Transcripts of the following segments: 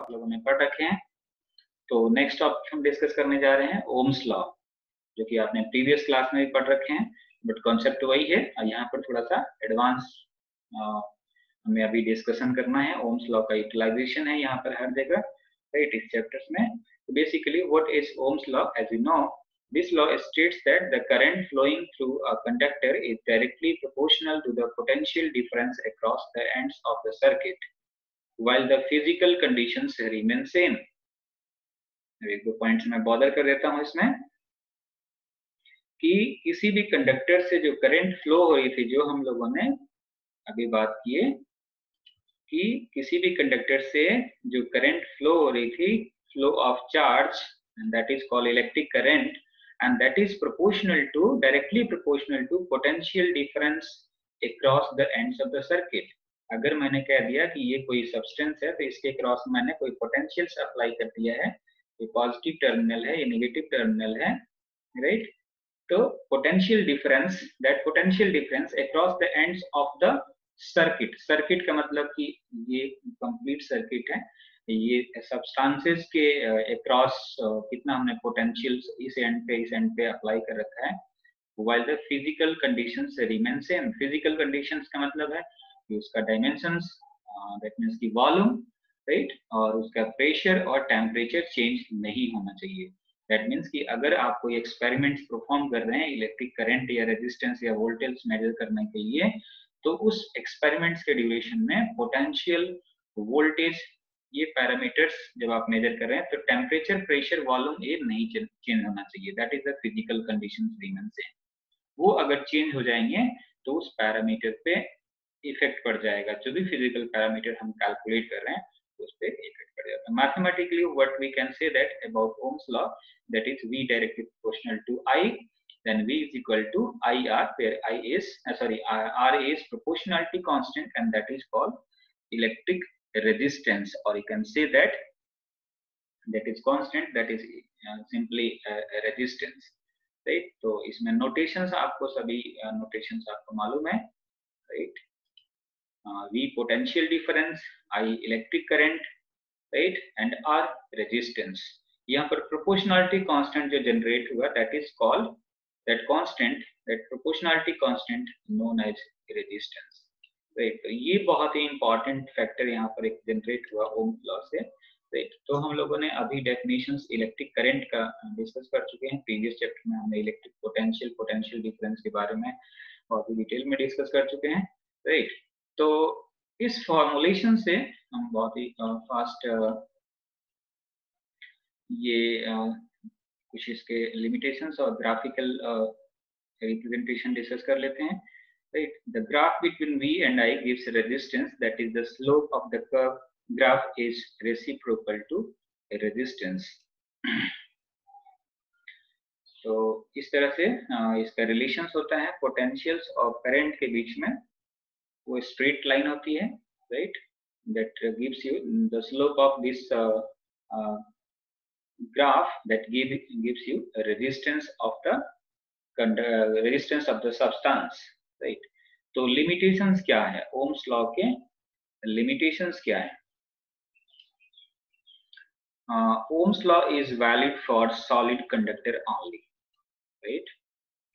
आप लोगों ने पढ़ रखे हैं। तो नेक्स्ट टॉपिक हम डिस्कस करने जा रहे हैं ओम्स लॉ, जो कि आपने प्रीवियस क्लास में भी पढ़ रखे हैं, बट कॉन्सेप्ट वही है। यहाँ पर थोड़ा सा एडवांस हमें अभी डिस्कशन करना है। ओम्स लॉ का यूटिलाइजेशन है यहाँ पर हर जगह, राइट, इस चैप्टर्स में। तो basically what is Ohm's law? As you know, this law states that the current flowing through a conductor is directly proportional to the potential difference across the ends of the circuit, while the physical conditions remain same. एक दो points में bother कर देता हूं इसमें कि किसी भी कंडक्टर से जो करंट फ्लो हो रही थी, जो हम लोगों ने अभी बात की है कि किसी भी कंडक्टर से जो करंट फ्लो हो रही थी, flow of charge, and that is called electric current, and that is directly proportional to potential difference across the ends of the circuit. अगर मैंने कह दिया कि ये कोई सब्सटेंस है तो इसके क्रॉस मैंने कोई पोटेंशियल अप्लाई कर दिया है, ये पॉजिटिव टर्मिनल है, ये नेगेटिव टर्मिनल है, राइट। तो potential difference, that potential difference across the ends of the circuit, circuit का मतलब कि ये कंप्लीट सर्किट है, ये सब्सटेंसेस के अक्रॉस कितना हमने पोटेंशियल इस एंड पे अप्लाई कर रखा है, while the physical conditions remain same. physical conditions का मतलब है कि उसका डायमेंशंस, दैट मींस की वॉल्यूम, राइट, और उसका प्रेशर और टेम्परेचर चेंज नहीं होना चाहिए। दैट मींस कि अगर आप कोई एक्सपेरिमेंट्स परफॉर्म कर रहे हैं इलेक्ट्रिक करंट या रेजिस्टेंस या वोल्टेज मेजर करने के लिए, तो उस एक्सपेरिमेंट्स के ड्यूरेशन में पोटेंशियल, वोल्टेज, ये पैरामीटर्स जब आप मेजर कर रहे हैं तो टेम्परेचर, प्रेशर, वॉल्यूम ये नहीं चेंज होना चाहिए। That is the physical conditions remain same. वो अगर चेंज हो जाएंगे तो उस पैरामीटर पे इफेक्ट पड़ जाएगा, जो भी फिजिकल पैरामीटर हम कैलकुलेट कर रहे हैं उस पे इफेक्ट पड़ जाएगा। Mathematically what we can say that about Ohm's law, that is V directly proportional to I, then V is equal to IR, where R is proportionality constant and that is called electric resistance, or you can say that is constant, that is simply resistance, right. तो इसमें notations आपको सभी notations आपको मालूम है, right. V potential difference, I electric current, right, and R resistance. यहाँ पर proportionality constant जो जनरेट हुआ, that is called, that constant, that proportionality constant known as resistance, right. तो ये बहुत ही इंपॉर्टेंट फैक्टर यहाँ पर एक जनरेट हुआ ओम्स लॉ से, राइट। तो हम लोगों ने अभी डेफिनेशंस इलेक्ट्रिक करंट का डिस्कस कर चुके हैं। प्रीवियस चैप्टर में हमने इलेक्ट्रिक पोटेंशियल, पोटेंशियल डिफरेंस के बारे में बहुत ही डिटेल में डिस्कस कर चुके हैं, राइट। तो इस फॉर्मुलेशन से हम बहुत ही फास्ट ये कुछ इसके लिमिटेशंस और ग्राफिकल रिप्रेजेंटेशन डिस्कस कर लेते हैं, right? The graph between V and I gives a resistance, that is the slope of the curve graph is reciprocal to a resistance. तो इस तरह से इसका रिलेशंस होता है पोटेंशियल्स और करंट के बीच में, वो स्ट्रेट लाइन होती है, right, that gives you the slope of this graph that gives you a resistance of the substance, right? तो लिमिटेशंस क्या है ओम्स लॉ के? लिमिटेशंस क्या है? Ohm's law is valid for solid conductor only, right.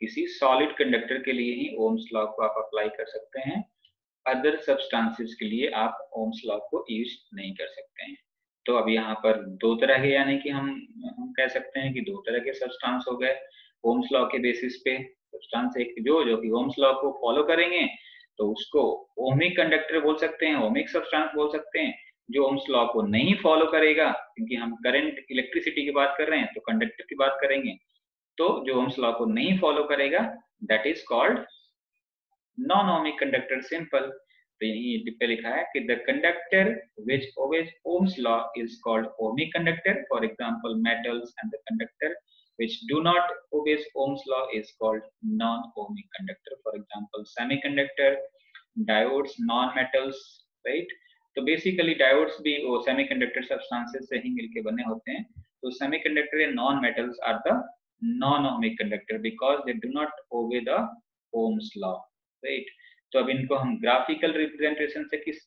किसी solid conductor के लिए ही Ohm's law को आप अप्लाई कर सकते हैं, अदर सब्सटेंसेस के लिए आप ओम्स लॉ को यूज नहीं कर सकते हैं। तो अब यहाँ पर दो तरह के, यानी कि हम कह सकते हैं कि दो तरह के सब्सटेंस हो गए ओम्स लॉ के बेसिस पे। सब्सटेंस एक जो कि ओम्स लॉ को फॉलो करेंगे तो उसको ओमिक कंडक्टर बोल सकते हैं, ओमिक सब्सटेंस बोल सकते हैं। जो ओम्स लॉ को नहीं फॉलो करेगा, क्योंकि हम करंट, इलेक्ट्रिसिटी की बात कर रहे हैं तो कंडक्टर की बात करेंगे, तो जो ओम्स लॉ को नहीं फॉलो करेगा that is called non ohmic conductor, simple. तो यही पे लिखा है कि the conductor which obeys Ohm's law is called ohmic conductor. For example, metals, and the conductor which do not obey Ohm's law is called non-ohmic conductor. For example, semiconductor, diodes, non-metals, right? तो basically diodes भी वो semiconductor substances से ही मिलके बने होते हैं। तो semiconductor and non metals are the non-ohmic conductor because they do not obey the Ohm's law, right? तो अब इनको हम ग्राफिकल रिप्रेजेंटेशन से किस